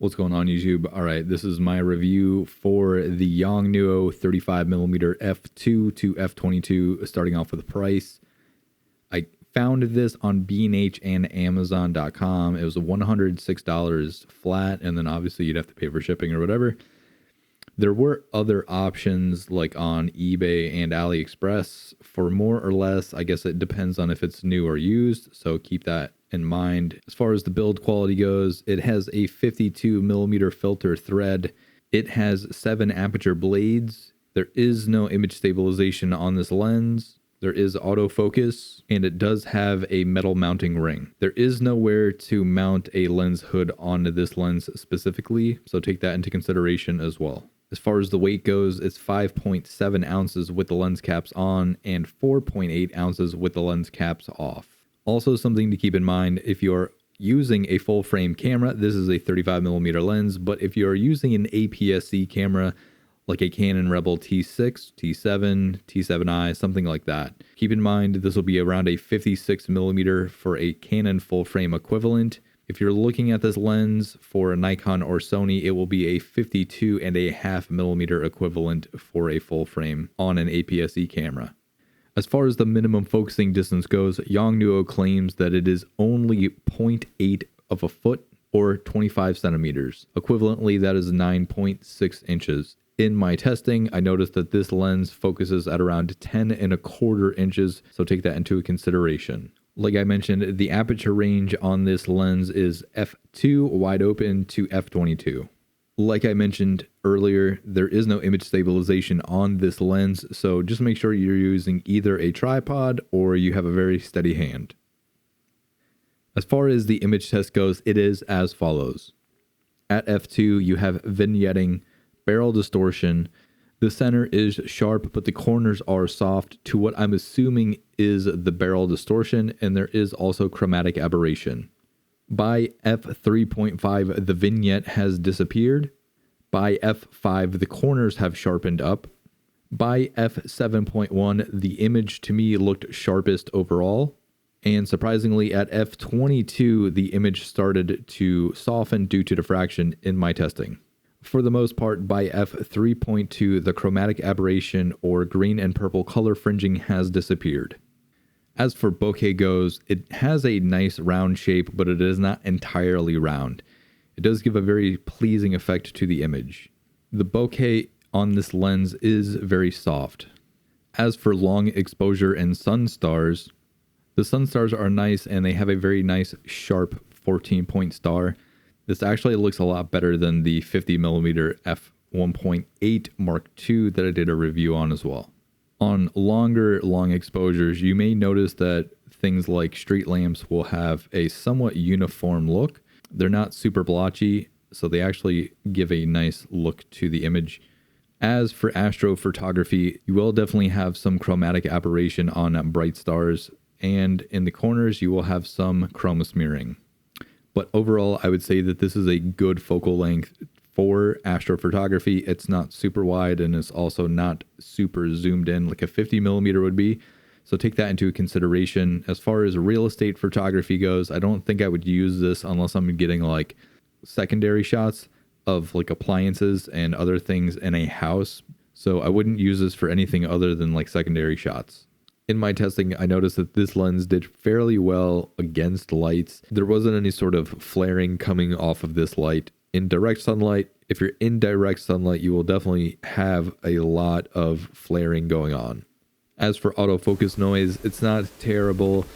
What's going on, YouTube? All right, this is my review for the Yongnuo 35mm f2 to f22, starting off with the price. I found this on B&H and Amazon.com. It was $106 flat, and then obviously you'd have to pay for shipping or whatever. There were other options like on eBay and AliExpress for more or less. I guess it depends on if it's new or used, so keep that in mind. As far as the build quality goes, it has a 52mm filter thread. It has 7 aperture blades. There is no image stabilization on this lens. There is autofocus, and it does have a metal mounting ring. There is nowhere to mount a lens hood onto this lens specifically, so take that into consideration as well. As far as the weight goes, it's 5.7 ounces with the lens caps on and 4.8 ounces with the lens caps off. Also, something to keep in mind, if you're using a full frame camera, this is a 35mm lens, but if you're using an APS-C camera like a Canon Rebel T6, T7, T7i, something like that, keep in mind this will be around a 56mm for a Canon full frame equivalent. If you're looking at this lens for a Nikon or Sony, it will be a 52.5mm equivalent for a full frame on an APS-C camera. As far as the minimum focusing distance goes, Yongnuo claims that it is only 0.8 of a foot or 25 centimeters. Equivalently, that is 9.6 inches. In my testing, I noticed that this lens focuses at around 10.25 inches, so take that into consideration. Like I mentioned, the aperture range on this lens is f2 wide open to f22. Like I mentioned earlier, there is no image stabilization on this lens, so just make sure you're using either a tripod or you have a very steady hand. As far as the image test goes, it is as follows. At f2, you have vignetting, barrel distortion. The center is sharp, but the corners are soft to what I'm assuming is the barrel distortion, and there is also chromatic aberration. By f3.5, the vignette has disappeared. By f5, the corners have sharpened up. By f7.1, the image to me looked sharpest overall. And surprisingly, at f22, the image started to soften due to diffraction in my testing. For the most part, by f3.2, the chromatic aberration or green and purple color fringing has disappeared. As for bokeh goes, it has a nice round shape, but it is not entirely round. It does give a very pleasing effect to the image. The bokeh on this lens is very soft. As for long exposure and sun stars, the sun stars are nice and they have a very nice sharp 14-point star. This actually looks a lot better than the 50mm f1.8 Mark II that I did a review on as well. On long exposures, you may notice that things like street lamps will have a somewhat uniform look. They're not super blotchy, so they actually give a nice look to the image. As for astrophotography, you will definitely have some chromatic aberration on bright stars, and in the corners you will have some chroma smearing. But overall, I would say that this is a good focal length for astrophotography. It's not super wide and it's also not super zoomed in like a 50mm would be. So take that into consideration. As far as real estate photography goes, I don't think I would use this unless I'm getting like secondary shots of like appliances and other things in a house. So I wouldn't use this for anything other than like secondary shots. In my testing, I noticed that this lens did fairly well against lights. There wasn't any sort of flaring coming off of this light. In direct sunlight, if you're in direct sunlight, you will definitely have a lot of flaring going on. As for autofocus noise, it's not terrible.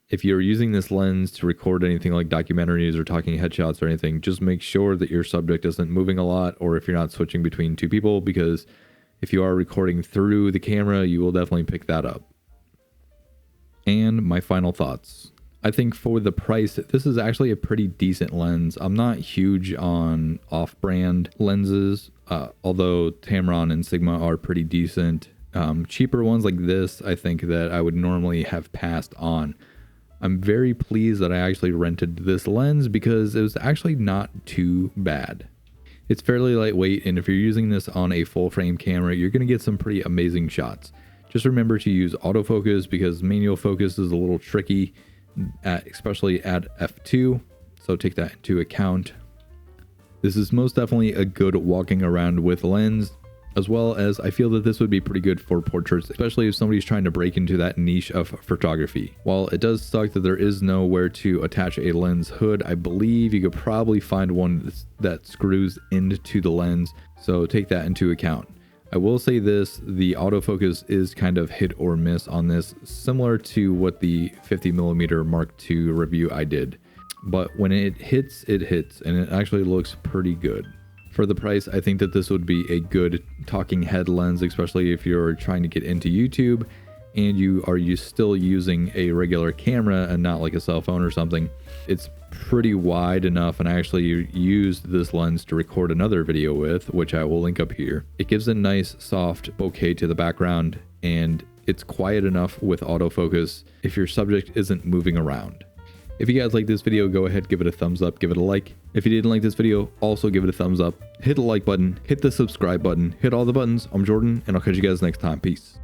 If you're using this lens to record anything like documentaries or talking headshots or anything, just make sure that your subject isn't moving a lot, or if you're not switching between two people, because if you are recording through the camera, you will definitely pick that up. And my final thoughts. I think for the price, this is actually a pretty decent lens. I'm not huge on off-brand lenses, although Tamron and Sigma are pretty decent. Cheaper ones like this, I think that I would normally have passed on. I'm very pleased that I actually rented this lens because it was actually not too bad. It's fairly lightweight, and if you're using this on a full frame camera, you're going to get some pretty amazing shots. Just remember to use autofocus because manual focus is a little tricky, especially at f2, so take that into account. This is most definitely a good walking around with lens, as well as I feel that this would be pretty good for portraits, especially if somebody's trying to break into that niche of photography. While it does suck that there is nowhere to attach a lens hood, I believe you could probably find one that screws into the lens, so take that into account. I will say this, the autofocus is kind of hit or miss on this, similar to what the 50mm Mark II review I did. But when it hits, and it actually looks pretty good. For the price, I think that this would be a good talking head lens, especially if you're trying to get into YouTube and you are still using a regular camera and not like a cell phone or something. It's pretty wide enough, and I actually used this lens to record another video with, which I will link up here. It gives a nice soft bokeh to the background, and it's quiet enough with autofocus if your subject isn't moving around. If you guys like this video, go ahead, give it a thumbs up, give it a like. If you didn't like this video, also give it a thumbs up. Hit the like button, hit the subscribe button, hit all the buttons. I'm Jordan, and I'll catch you guys next time. Peace.